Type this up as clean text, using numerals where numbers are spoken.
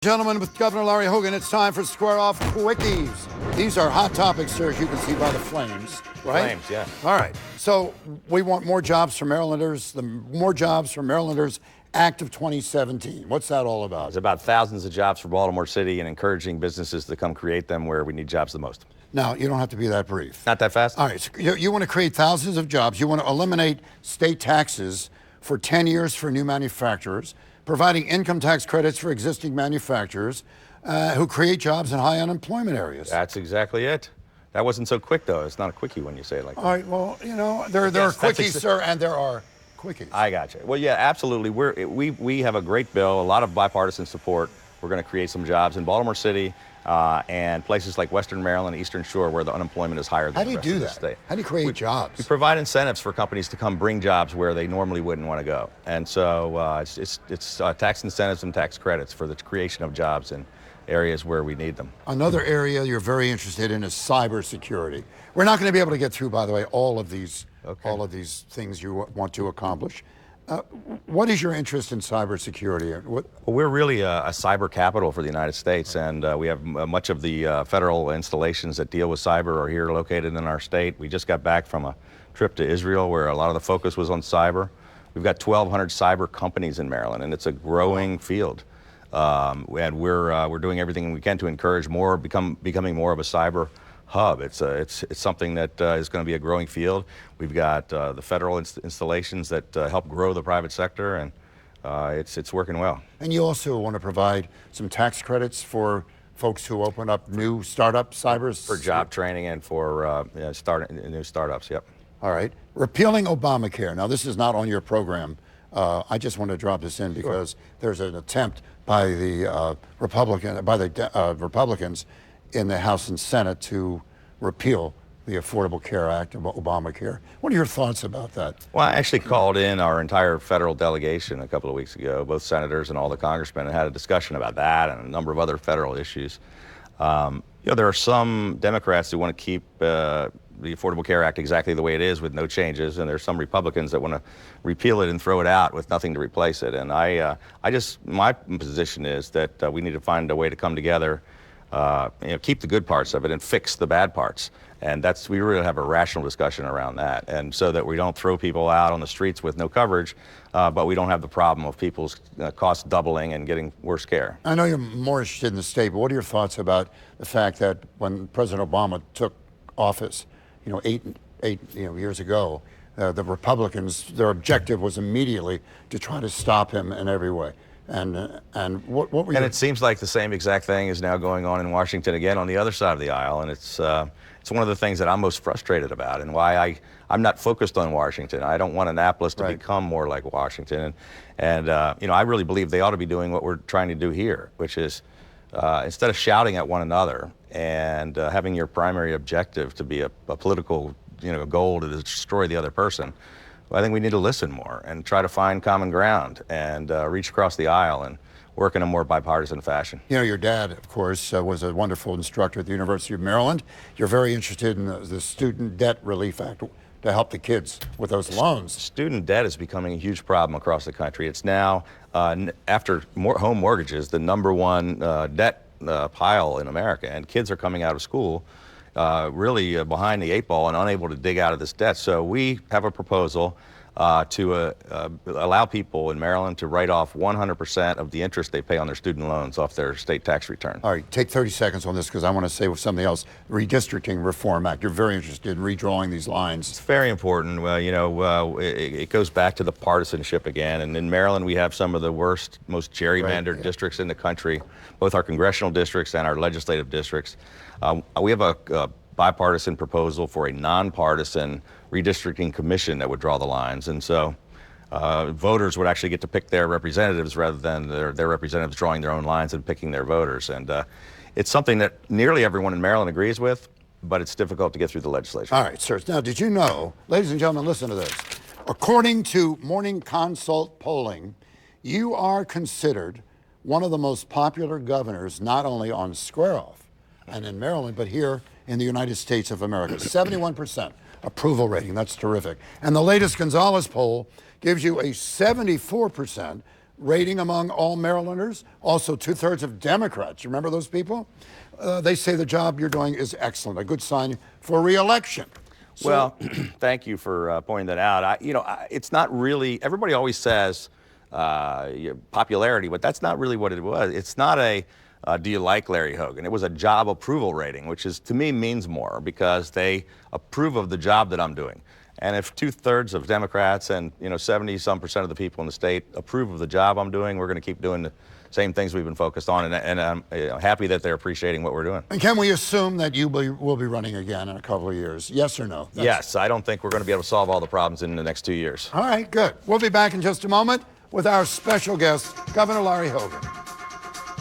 Gentlemen, with Governor Larry Hogan, it's time for Square Off Quickies. These are hot topics, sir, as you can see by the flames, right? Flames, yeah. All right. So we want more jobs for Marylanders. The More Jobs for Marylanders Act of 2017. What's that all about? It's about thousands of jobs for Baltimore City and encouraging businesses to come create them where we need jobs the most. Now, you don't have to be that brief. Not that fast? All right. So you want to create thousands of jobs. You want to eliminate state taxes for 10 years for new manufacturers, providing income tax credits for existing manufacturers who create jobs in high unemployment areas. That's exactly it. That wasn't so quick, though. It's not a quickie when you say it like that. All right, well, you know, there are quickies, sir, and there are quickies. I got you. Well, yeah, absolutely. We have a great bill, a lot of bipartisan support. We're going to create some jobs in Baltimore City and places like Western Maryland, Eastern Shore, where the unemployment is higher than the rest of the state. How do you create jobs? We provide incentives for companies to come bring jobs where they normally wouldn't want to go. And so it's tax incentives and tax credits for the creation of jobs in areas where we need them. Another area you're very interested in is cybersecurity. We're not going to be able to get through, by the way, all of these things you want to accomplish. What is your interest in cybersecurity? Well, we're really a cyber capital for the United States, and we have much of the federal installations that deal with cyber are here located in our state. We just got back from a trip to Israel where a lot of the focus was on cyber. We've got 1,200 cyber companies in Maryland, and it's a growing field. And we're doing everything we can to encourage more, becoming more of a cyber hub. It's something that is going to be a growing field. We've got the federal installations that help grow the private sector, and it's working well. And you also want to provide some tax credits for folks who open up new startup cybers? For job training and for new startups, yep. All right. Repealing Obamacare. Now, this is not on your program. I just want to drop this in because there's an attempt by the Republicans in the House and Senate to repeal the Affordable Care Act of Obamacare. What are your thoughts about that? Well, I actually called in our entire federal delegation a couple of weeks ago, both senators and all the congressmen, and had a discussion about that and a number of other federal issues. There are some Democrats who want to keep the Affordable Care Act exactly the way it is with no changes, and there's some Republicans that want to repeal it and throw it out with nothing to replace it. And my position is that we need to find a way to come together, keep the good parts of it and fix the bad parts. And we really have a rational discussion around that, and so that we don't throw people out on the streets with no coverage, but we don't have the problem of people's costs doubling and getting worse care. I know you're more interested in the state, but what are your thoughts about the fact that when President Obama took office, eight years ago, the Republicans, their objective was immediately to try to stop him in every way. And what were you? And it seems like the same exact thing is now going on in Washington again on the other side of the aisle, and it's one of the things that I'm most frustrated about, and why I'm not focused on Washington. I don't want Annapolis to become more like Washington, and I really believe they ought to be doing what we're trying to do here, which is instead of shouting at one another and having your primary objective to be a political goal to destroy the other person. I think we need to listen more and try to find common ground and reach across the aisle and work in a more bipartisan fashion. Your dad, of course, was a wonderful instructor at the University of Maryland. You're very interested in the Student Debt Relief Act to help the kids with those loans. Student debt is becoming a huge problem across the country. It's now, after home mortgages, the #1 debt pile in America, and kids are coming out of school really behind the 8 ball and unable to dig out of this debt. So we have a proposal to allow people in Maryland to write off 100% of the interest they pay on their student loans off their state tax return. All right, take 30 seconds on this because I want to say something else. Redistricting Reform Act. You're very interested in redrawing these lines. It's very important. Well, it goes back to the partisanship again. And in Maryland, we have some of the worst, most gerrymandered districts in the country, both our congressional districts and our legislative districts. We have a bipartisan proposal for a nonpartisan redistricting commission that would draw the lines. And so voters would actually get to pick their representatives rather than their representatives drawing their own lines and picking their voters. And it's something that nearly everyone in Maryland agrees with, but it's difficult to get through the legislature. All right, sir. Now, did you know, ladies and gentlemen, listen to this. According to Morning Consult polling, you are considered one of the most popular governors, not only on Square Off and in Maryland, but here in the United States of America. 71% approval rating. That's terrific. And the latest Gonzalez poll gives you a 74% rating among all Marylanders. Also, 2/3 of Democrats. You remember those people? They say the job you're doing is excellent, a good sign for re-election. So, well, thank you for pointing that out. It's not really, everybody always says popularity, but that's not really what it was. It's not a do you like Larry Hogan? It was a job approval rating, which is, to me, means more because they approve of the job that I'm doing. And if 2/3 of Democrats and 70-some% of the people in the state approve of the job I'm doing, we're going to keep doing the same things we've been focused on. And I'm happy that they're appreciating what we're doing. and can we assume that you will be running again in a couple of years? Yes or no? Yes, I don't think we're going to be able to solve all the problems in the next 2 years. All right, good. We'll be back in just a moment with our special guest, Governor Larry Hogan.